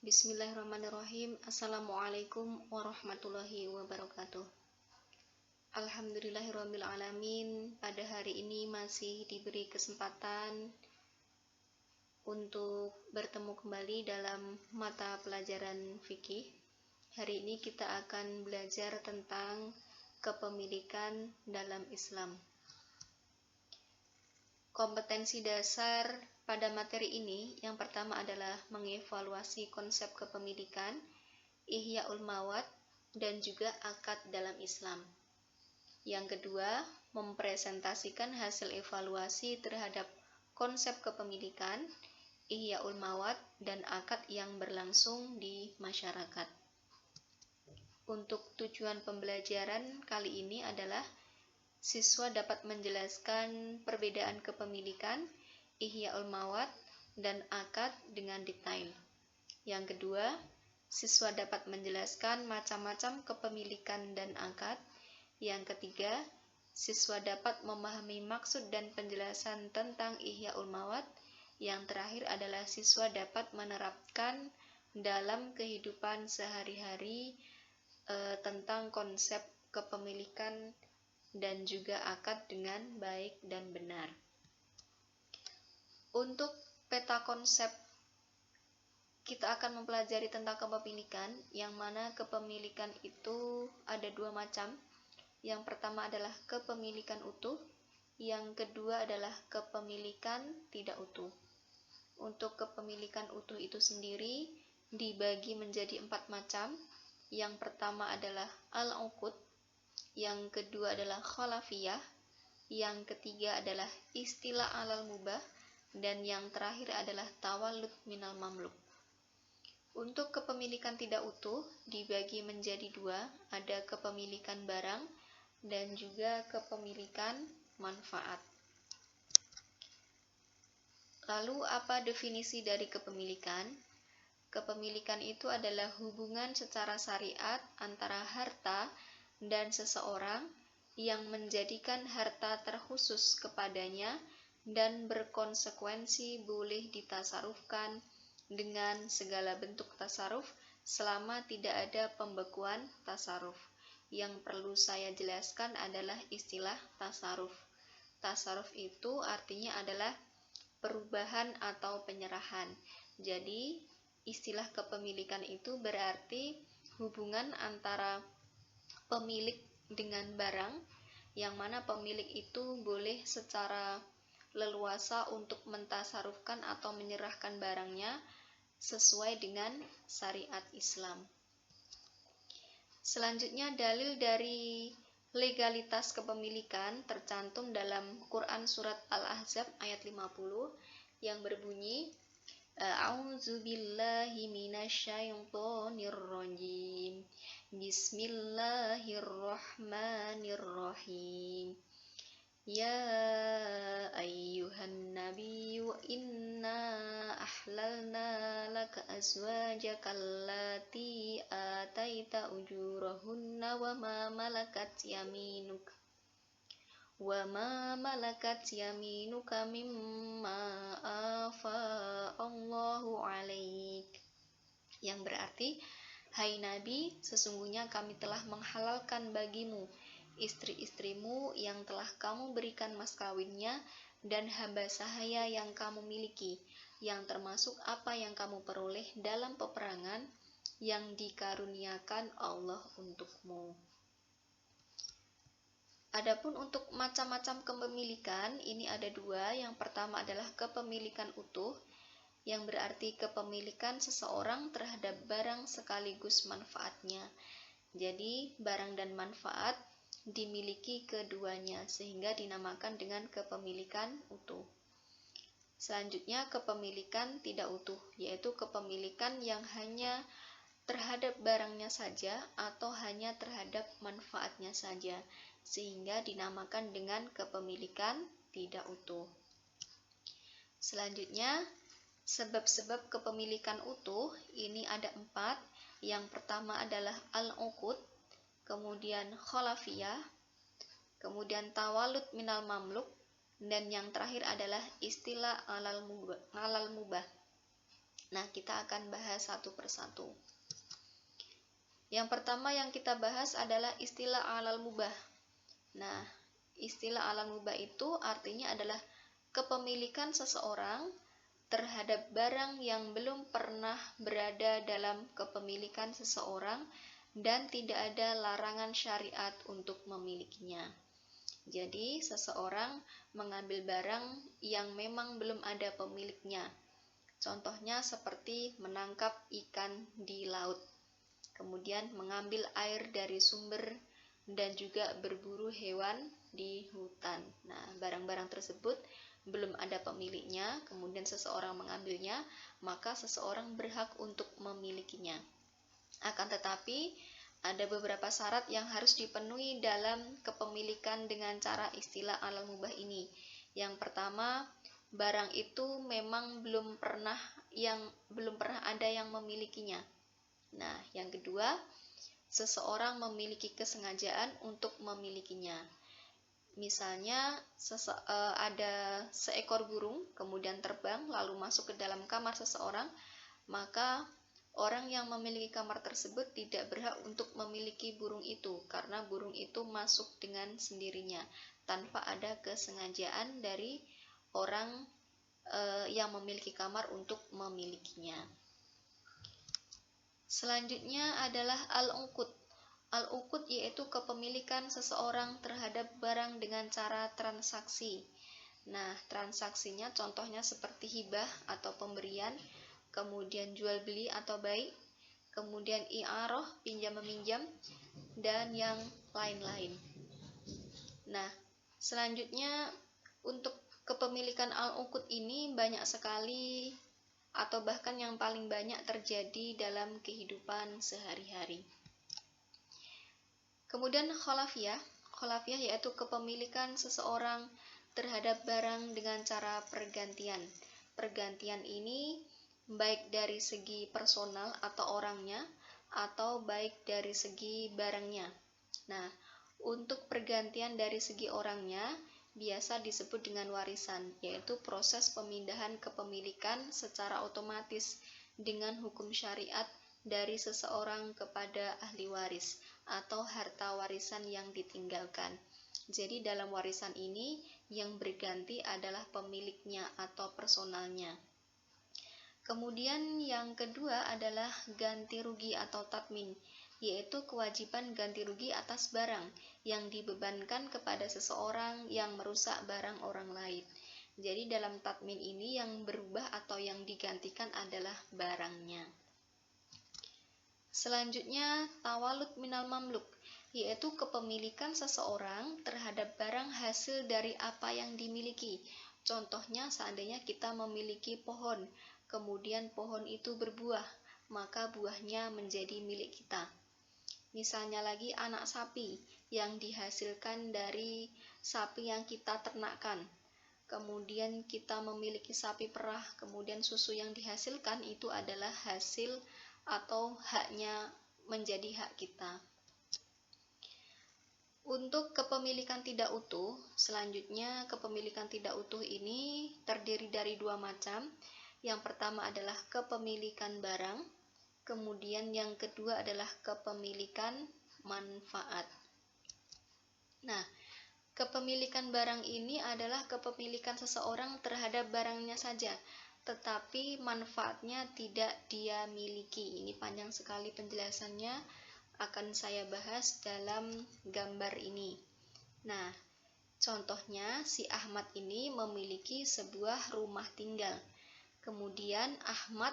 Bismillahirrahmanirrahim. Assalamualaikum warahmatullahi wabarakatuh. Alhamdulillahirabbil alamin. Pada hari ini masih diberi kesempatan untuk bertemu kembali dalam mata pelajaran fikih. Hari ini kita akan belajar tentang kepemilikan dalam Islam. Kompetensi dasar pada materi ini yang pertama adalah mengevaluasi konsep kepemilikan, Ihya'ul Mawad, dan juga akad dalam Islam. Yang kedua, mempresentasikan hasil evaluasi terhadap konsep kepemilikan, Ihya'ul Mawad, dan akad yang berlangsung di masyarakat. Untuk tujuan pembelajaran kali ini adalah siswa dapat menjelaskan perbedaan kepemilikan, Ihya'ul Mawad, dan akad dengan detail. Yang kedua, siswa dapat menjelaskan macam-macam kepemilikan dan akad. Yang ketiga, siswa dapat memahami maksud dan penjelasan tentang Ihya'ul Mawad. Yang terakhir adalah siswa dapat menerapkan dalam kehidupan sehari-hari tentang konsep kepemilikan dan juga akad dengan baik dan benar. Untuk peta konsep, kita akan mempelajari tentang kepemilikan, yang mana kepemilikan itu ada dua macam. Yang pertama adalah kepemilikan utuh, yang kedua adalah kepemilikan tidak utuh. Untuk kepemilikan utuh itu sendiri dibagi menjadi 4 macam. Yang pertama adalah al-uqud, yang kedua adalah khalafiyah, yang ketiga adalah istilah alal mubah, dan yang terakhir adalah tawallud minal mamluk. Untuk kepemilikan tidak utuh dibagi menjadi 2, ada kepemilikan barang dan juga kepemilikan manfaat. Lalu apa definisi dari kepemilikan? Kepemilikan itu adalah hubungan secara syariat antara harta dan seseorang yang menjadikan harta terkhusus kepadanya dan berkonsekuensi boleh ditasarufkan dengan segala bentuk tasaruf selama tidak ada pembekuan tasaruf. Yang perlu saya jelaskan adalah istilah tasaruf. Tasaruf itu artinya adalah perubahan atau penyerahan. Jadi, istilah kepemilikan itu berarti hubungan antara pemilik dengan barang, yang mana pemilik itu boleh secara leluasa untuk mentasarufkan atau menyerahkan barangnya sesuai dengan syariat Islam. Selanjutnya, dalil dari legalitas kepemilikan tercantum dalam Quran surat Al-Ahzab ayat 50 yang berbunyi, A'udzubillahi minasyaitonirrajim. Bismillahirrahmanirrahim. Ya ayyuhan nabiyyu inna ahlalna laka azwajaka allati ataita ujurahunna wa ma malakat yaminuka mimma afa'allahu alaik. Yang berarti, hai Nabi, sesungguhnya kami telah menghalalkan bagimu istri-istrimu yang telah kamu berikan mas kawinnya dan hamba sahaya yang kamu miliki, yang termasuk apa yang kamu peroleh dalam peperangan yang dikaruniakan Allah untukmu. Adapun untuk macam-macam kepemilikan, ini ada 2. Yang pertama adalah kepemilikan utuh, yang berarti kepemilikan seseorang terhadap barang sekaligus manfaatnya. Jadi, barang dan manfaat dimiliki keduanya, sehingga dinamakan dengan kepemilikan utuh. Selanjutnya, kepemilikan tidak utuh, yaitu kepemilikan yang hanya terhadap barangnya saja atau hanya terhadap manfaatnya saja, sehingga dinamakan dengan kepemilikan tidak utuh. Selanjutnya, sebab-sebab kepemilikan utuh ini ada 4. Yang pertama adalah al-uqud, kemudian khalafiyah, kemudian tawallud minal mamluk, dan yang terakhir adalah istilah alal mubah. Nah, kita akan bahas satu persatu. Yang pertama yang kita bahas adalah istilah alal mubah. Nah, istilah alal mubah itu artinya adalah kepemilikan seseorang terhadap barang yang belum pernah berada dalam kepemilikan seseorang dan tidak ada larangan syariat untuk memilikinya. Jadi, seseorang mengambil barang yang memang belum ada pemiliknya. Contohnya seperti menangkap ikan di laut, kemudian mengambil air dari sumber, dan juga berburu hewan di hutan. Nah, barang-barang tersebut belum ada pemiliknya, kemudian seseorang mengambilnya, maka seseorang berhak untuk memilikinya. Akan tetapi, ada beberapa syarat yang harus dipenuhi dalam kepemilikan dengan cara istilah alal mubah ini. Yang pertama, barang itu memang belum pernah ada yang memilikinya. Nah, yang kedua, seseorang memiliki kesengajaan untuk memilikinya. Misalnya ada seekor burung kemudian terbang lalu masuk ke dalam kamar seseorang, maka orang yang memiliki kamar tersebut tidak berhak untuk memiliki burung itu karena burung itu masuk dengan sendirinya tanpa ada kesengajaan dari orang yang memiliki kamar untuk memilikinya. Selanjutnya adalah al-uqud. Al-uqud yaitu kepemilikan seseorang terhadap barang dengan cara transaksi. Nah, transaksinya contohnya seperti hibah atau pemberian, kemudian jual beli atau baik, kemudian i'arah, pinjam meminjam, dan yang lain-lain. Nah, selanjutnya untuk kepemilikan al-uqud ini banyak sekali atau bahkan yang paling banyak terjadi dalam kehidupan sehari-hari. Kemudian kholafiyah yaitu kepemilikan seseorang terhadap barang dengan cara pergantian. Pergantian ini baik dari segi personal atau orangnya, atau baik dari segi barangnya. Nah, untuk pergantian dari segi orangnya, biasa disebut dengan warisan, yaitu proses pemindahan kepemilikan secara otomatis dengan hukum syariat dari seseorang kepada ahli waris atau harta warisan yang ditinggalkan. Jadi dalam warisan ini yang berganti adalah pemiliknya atau personalnya. Kemudian yang kedua adalah ganti rugi atau tatmin, yaitu kewajiban ganti rugi atas barang yang dibebankan kepada seseorang yang merusak barang orang lain. Jadi dalam tatmin ini yang berubah atau yang digantikan adalah barangnya. Selanjutnya, tawalud minal mamluk, yaitu kepemilikan seseorang terhadap barang hasil dari apa yang dimiliki. Contohnya, seandainya kita memiliki pohon, kemudian pohon itu berbuah, maka buahnya menjadi milik kita. Misalnya lagi anak sapi yang dihasilkan dari sapi yang kita ternakkan. Kemudian kita memiliki sapi perah, kemudian susu yang dihasilkan itu adalah hasil atau haknya menjadi hak kita. Untuk kepemilikan tidak utuh, selanjutnya kepemilikan tidak utuh ini terdiri dari dua macam. Yang pertama adalah kepemilikan barang, kemudian yang kedua adalah kepemilikan manfaat. Nah, kepemilikan barang ini adalah kepemilikan seseorang terhadap barangnya saja, tetapi manfaatnya tidak dia miliki. Ini panjang sekali penjelasannya, akan saya bahas dalam gambar ini. Nah, contohnya si Ahmad ini memiliki sebuah rumah tinggal. Kemudian Ahmad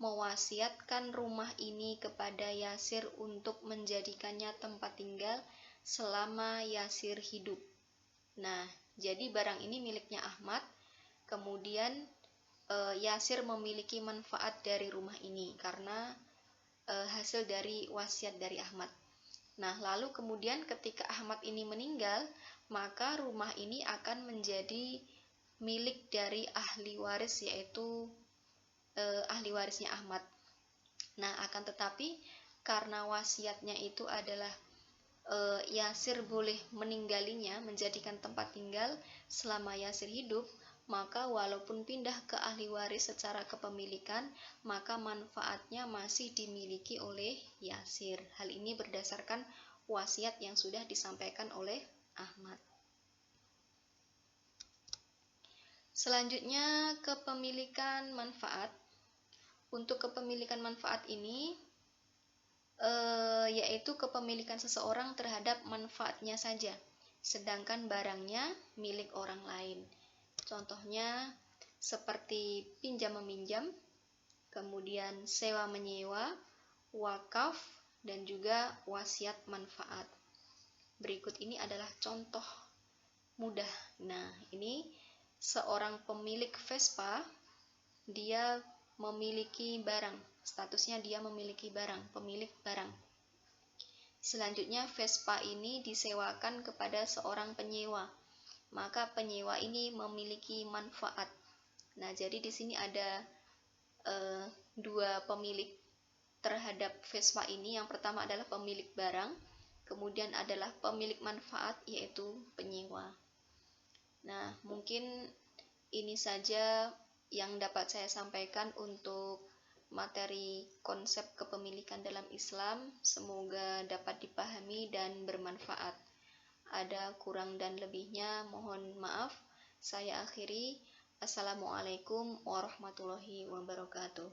mewasiatkan rumah ini kepada Yasir untuk menjadikannya tempat tinggal selama Yasir hidup. Nah, jadi barang ini miliknya Ahmad, kemudian Yasir memiliki manfaat dari rumah ini karena hasil dari wasiat dari Ahmad. Nah, lalu kemudian ketika Ahmad ini meninggal, maka rumah ini akan menjadi milik dari ahli waris, yaitu ahli warisnya Ahmad. Nah, akan tetapi karena wasiatnya itu adalah Yasir boleh meninggalinya, menjadikan tempat tinggal selama Yasir hidup, maka walaupun pindah ke ahli waris secara kepemilikan, maka manfaatnya masih dimiliki oleh Yasir. Hal ini berdasarkan wasiat yang sudah disampaikan oleh Ahmad. Selanjutnya, kepemilikan manfaat. Untuk kepemilikan manfaat ini, yaitu kepemilikan seseorang terhadap manfaatnya saja, sedangkan barangnya milik orang lain. Contohnya seperti pinjam-meminjam, kemudian sewa-menyewa, wakaf, dan juga wasiat manfaat. Berikut ini adalah contoh mudah. Nah, ini seorang pemilik Vespa, dia memiliki barang, statusnya dia memiliki barang, pemilik barang. Selanjutnya, Vespa ini disewakan kepada seorang penyewa, maka penyewa ini memiliki manfaat. Nah, jadi di sini ada dua pemilik terhadap Vespa ini. Yang pertama adalah pemilik barang, kemudian adalah pemilik manfaat, yaitu penyewa. Nah, mungkin ini saja yang dapat saya sampaikan untuk materi konsep kepemilikan dalam Islam. Semoga dapat dipahami dan bermanfaat. Ada kurang dan lebihnya, mohon maaf. Saya akhiri. Assalamualaikum warahmatullahi wabarakatuh.